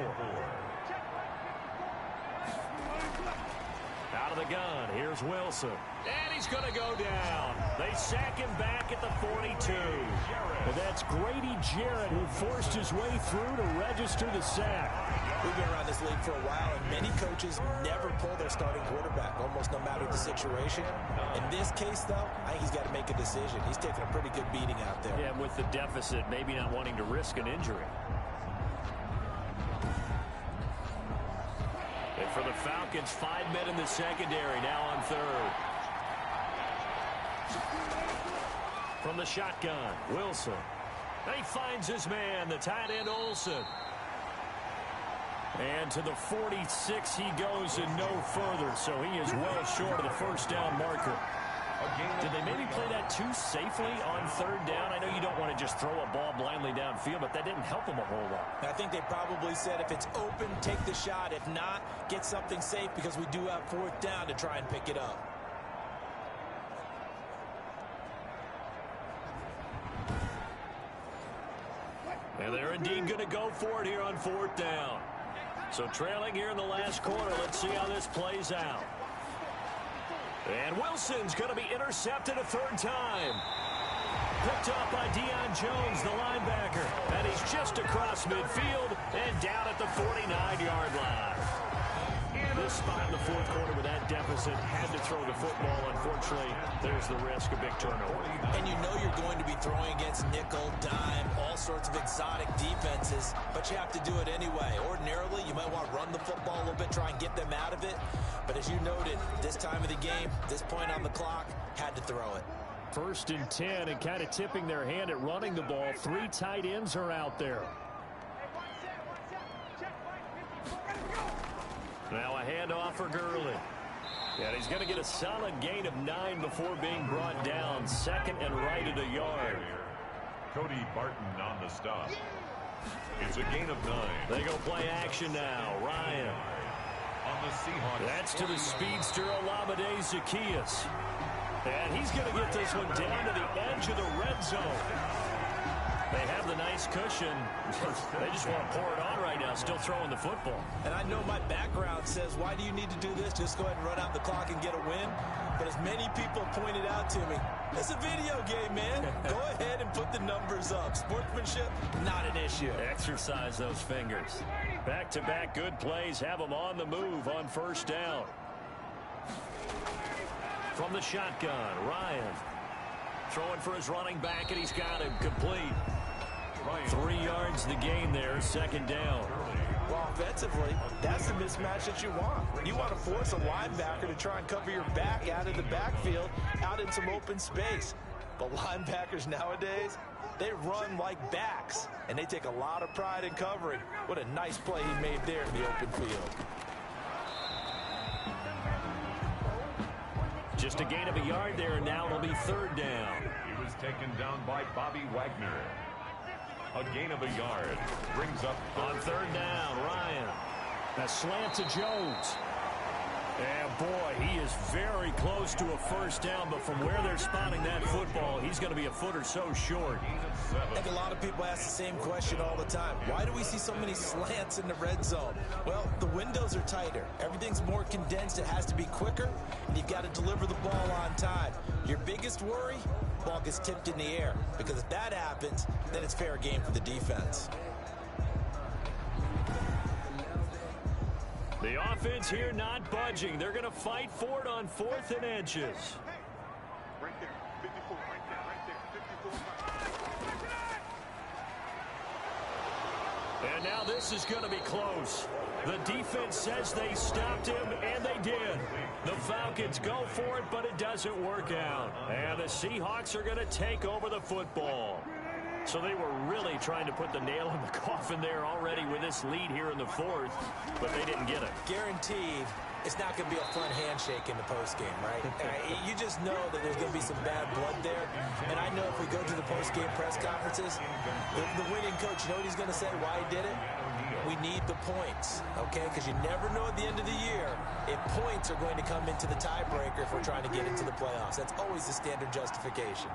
Out of the gun, here's Wilson. And he's going to go down. They sack him back at the 42. And that's Grady Jarrett who forced his way through to register the sack. We've been around this league for a while, and many coaches never pull their starting quarterback, almost no matter the situation. In this case, though, I think he's got to make a decision. He's taking a pretty good beating out there. Yeah, and with the deficit, maybe not wanting to risk an injury. And for the Falcons, 5 men in the secondary, now on 3rd. From the shotgun, Wilson. And he finds his man, the tight end Olsen. And to the 46 he goes and no further, so he is well short of the first down marker. Did they maybe play that too safely on 3rd down? I know you don't want to just throw a ball blindly downfield, but that didn't help him a whole lot. I think they probably said if it's open, take the shot. If not, get something safe because we do have 4th down to try and pick it up. And they're indeed going to go for it here on 4th down. So trailing here in the last quarter, let's see how this plays out. And Wilson's going to be intercepted a 3rd time. Picked up by Deion Jones, the linebacker. And he's just across midfield and down at the 49-yard line. This spot in the fourth quarter with that deficit, had to throw the football. Unfortunately, there's the risk of big turnover. And you know you're going to be throwing against nickel, dime, all sorts of exotic defenses, but you have to do it anyway. Ordinarily, you might want to run the football a little bit, try and get them out of it. But as you noted, this time of the game, this point on the clock, had to throw it. 1st and 10, and kind of tipping their hand at running the ball. 3 tight ends are out there. Now a handoff for Gurley. And he's going to get a solid gain of 9 before being brought down. 2nd and right at a yard. Cody Barton on the stop. It's a gain of 9. They go play action now. Ryan. on the Seahawks. That's to the speedster, Olamide Zaccheaus. And he's going to get this one down to the edge of the red zone. They have the nice cushion. They just want to pour it on right now, still throwing the football. And I know my background says, why do you need to do this? Just go ahead and run out the clock and get a win. But as many people pointed out to me, it's a video game, man. Go ahead and put the numbers up. Sportsmanship, not an issue. Exercise those fingers. Back-to-back good plays have them on the move on first down. From the shotgun, Ryan. Throwing for his running back, and he's got him complete. 3 yards the gain there, second down. Well, offensively, that's the mismatch that you want. You want to force a linebacker to try and cover your back out of the backfield, out in some open space. But linebackers nowadays, they run like backs, and they take a lot of pride in covering. What a nice play he made there in the open field. Just a gain of a yard there, and now it'll be third down. He was taken down by Bobby Wagner. A gain of a yard brings up on third down, Ryan. A slant to Jones. And boy, he is very close to a first down, but from where they're spotting that football, he's going to be a foot or so short. I think a lot of people ask the same question all the time. Why do we see so many slants in the red zone? Well, the windows are tighter. Everything's more condensed. It has to be quicker, and you've got to deliver the ball on time. Your biggest worry? Ball gets tipped in the air, because if that happens, then it's fair game for the defense. The offense here not budging. They're going to fight for it on 4th and inches. Right there, 54, right there, 54. And now this is going to be close. The defense says they stopped him, and they did. The Falcons go for it, but it doesn't work out. And the Seahawks are going to take over the football. So they were really trying to put the nail in the coffin there already with this lead here in the 4th, but they didn't get it. Guaranteed, it's not going to be a fun handshake in the postgame, right? You just know that there's going to be some bad blood there. And I know if we go to the postgame press conferences, the winning coach, you know what he's going to say, why he did it? We need the points, okay? Because you never know at the end of the year if points are going to come into the tiebreaker if we're trying to get into the playoffs. That's always the standard justification.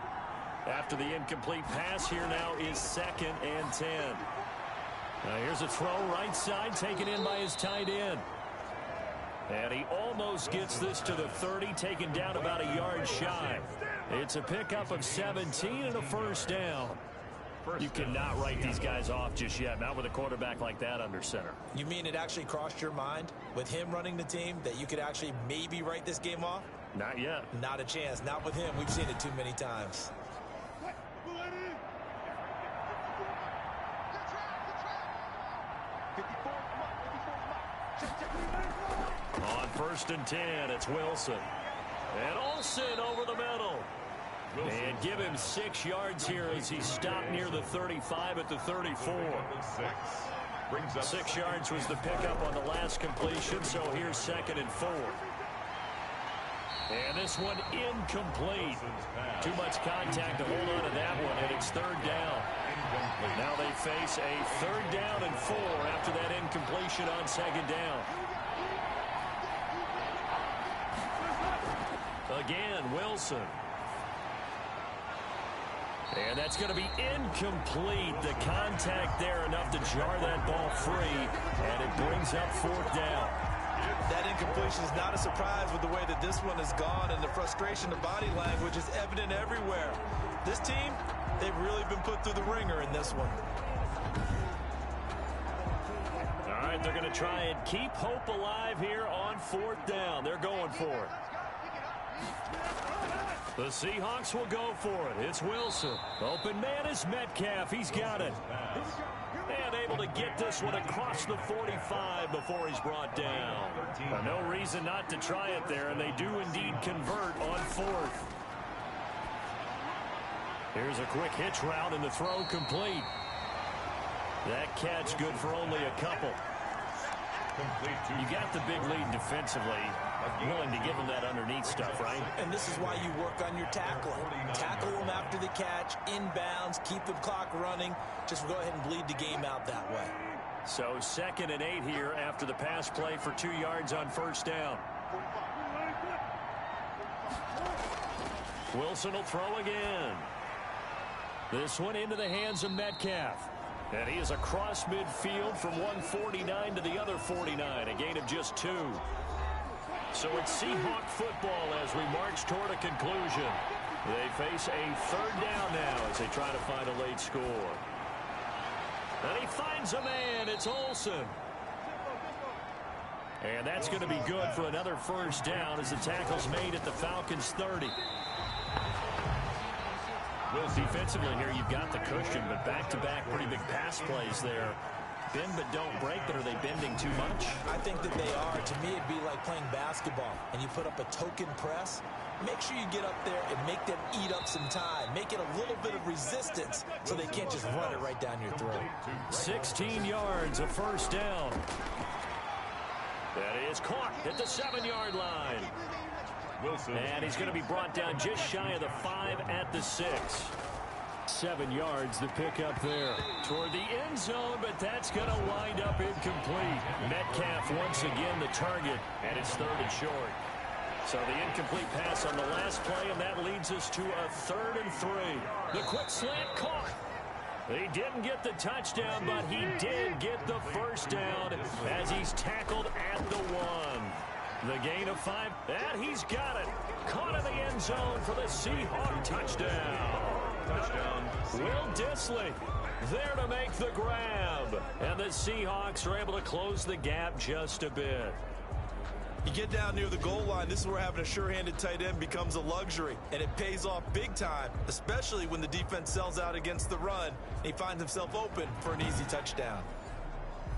After the incomplete pass, here now is 2nd and 10. Now here's a throw right side taken in by his tight end. And he almost gets this to the 30, taken down about a yard shy. It's a pickup of 17 and a first down. You cannot write these guys off just yet, not with a quarterback like that under center. You mean it actually crossed your mind with him running the team that you could actually maybe write this game off? Not yet. Not a chance. Not with him. We've seen it too many times. On 1st and 10, it's Wilson. And Olsen over the middle. And give him 6 yards here as he stopped near the 35 at the 34. 6 yards was the pickup on the last completion, so here's 2nd and 4. And this one incomplete. Too much contact to hold on to that one, and it's 3rd down. Now they face a 3rd down and 4 after that incompletion on 2nd down. Again, Wilson. And that's going to be incomplete. The contact there enough to jar that ball free, and it brings up 4th down. That incompletion is not a surprise with the way that this one has gone, and the frustration of body language is evident everywhere. This team, they've really been put through the ringer in this one. All right, they're going to try and keep hope alive here on 4th down. They're going for it. The Seahawks will go for it. It's Wilson. Open man is Metcalf. He's got it. And able to get this one across the 45 before he's brought down. No reason not to try it there, and they do indeed convert on 4th. Here's a quick hitch route, and the throw complete. That catch good for only a couple. You got the big lead defensively. Willing to give them that underneath stuff, right? And this is why you work on your tackling. Tackle them after the catch, inbounds, keep the clock running. Just go ahead and bleed the game out that way. So 2nd and 8 here after the pass play for 2 yards on first down. Wilson will throw again. This one into the hands of Metcalf. And he is across midfield from 149 to the other 49, a gain of just 2. So it's Seahawk football as we march toward a conclusion. They face a 3rd down now as they try to find a late score. And he finds a man. It's Olsen. And that's going to be good for another first down as the tackle's made at the Falcons' 30. Well, defensively here, you've got the cushion, but back-to-back pretty big pass plays there. Bend but don't break, but are they bending too much? I think that they are. To me, it'd be like playing basketball, and you put up a token press. Make sure you get up there and make them eat up some time. Make it a little bit of resistance so they can't just run it right down your throat. 16 yards, a first down. That is caught at the 7-yard line. Wilson. And he's going to be brought down just shy of the 5 at the 6. 7 yards, the pickup there toward the end zone, but that's going to wind up incomplete. Metcalf once again the target, and it's 3rd and short. So the incomplete pass on the last play, and that leads us to a 3rd and 3. The quick slant caught. He didn't get the touchdown, but he did get the first down as he's tackled at the 1. The gain of 5, and he's got it. Caught in the end zone for the Seahawk touchdown. Will Dissly there to make the grab. And the Seahawks are able to close the gap just a bit. You get down near the goal line, this is where having a sure-handed tight end becomes a luxury, and it pays off big time, especially when the defense sells out against the run, and he finds himself open for an easy touchdown.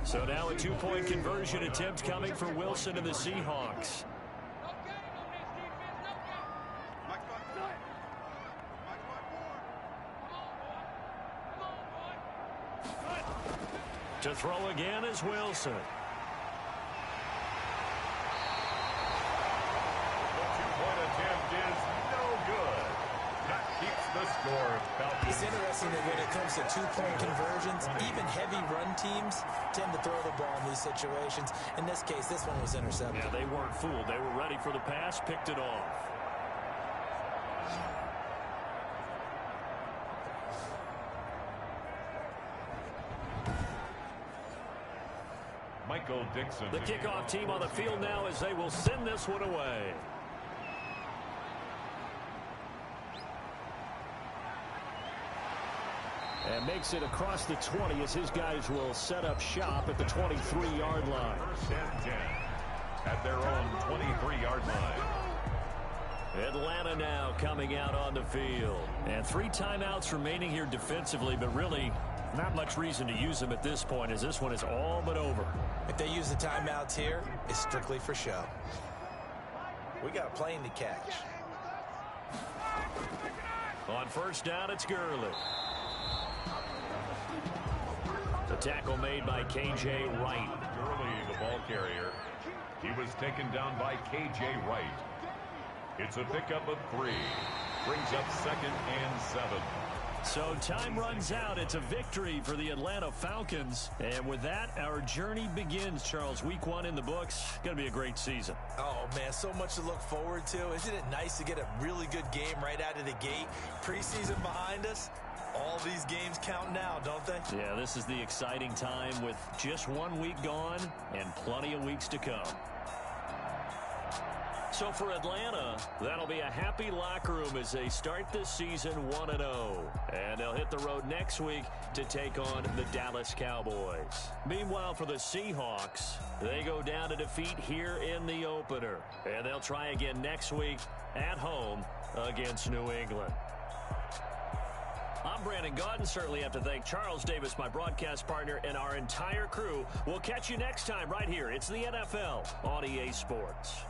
So now a 2-point conversion attempt coming for Wilson and the Seahawks. To throw again is Wilson. It's interesting that when it comes to 2-point conversions, even heavy run teams tend to throw the ball in these situations. In this case, this one was intercepted. Yeah, they weren't fooled. They were ready for the pass, picked it off. Michael Dixon. The kickoff team on the field now as they will send this one away. And makes it across the 20 as his guys will set up shop at the 23-yard line. 1st and 10 at their own 23-yard line. Atlanta now coming out on the field. And 3 timeouts remaining here defensively, but really not much reason to use them at this point as this one is all but over. If they use the timeouts here, it's strictly for show. We got a plane to catch. On first down, it's Gurley. The tackle made by K.J. Wright. Gurley, the ball carrier. He was taken down by K.J. Wright. It's a pickup of 3. Brings up 2nd and 7. So time runs out. It's a victory for the Atlanta Falcons. And with that, our journey begins, Charles. Week 1 in the books. Going to be a great season. Oh, man, so much to look forward to. Isn't it nice to get a really good game right out of the gate? Preseason behind us. All these games count now, don't they? Yeah, this is the exciting time with just 1 week gone and plenty of weeks to come. So for Atlanta, that'll be a happy locker room as they start this season 1-0. And they'll hit the road next week to take on the Dallas Cowboys. Meanwhile, for the Seahawks, they go down to defeat here in the opener. And they'll try again next week at home against New England. I'm Brandon Gaudin. Certainly have to thank Charles Davis, my broadcast partner, and our entire crew. We'll catch you next time right here. It's the NFL on EA Sports.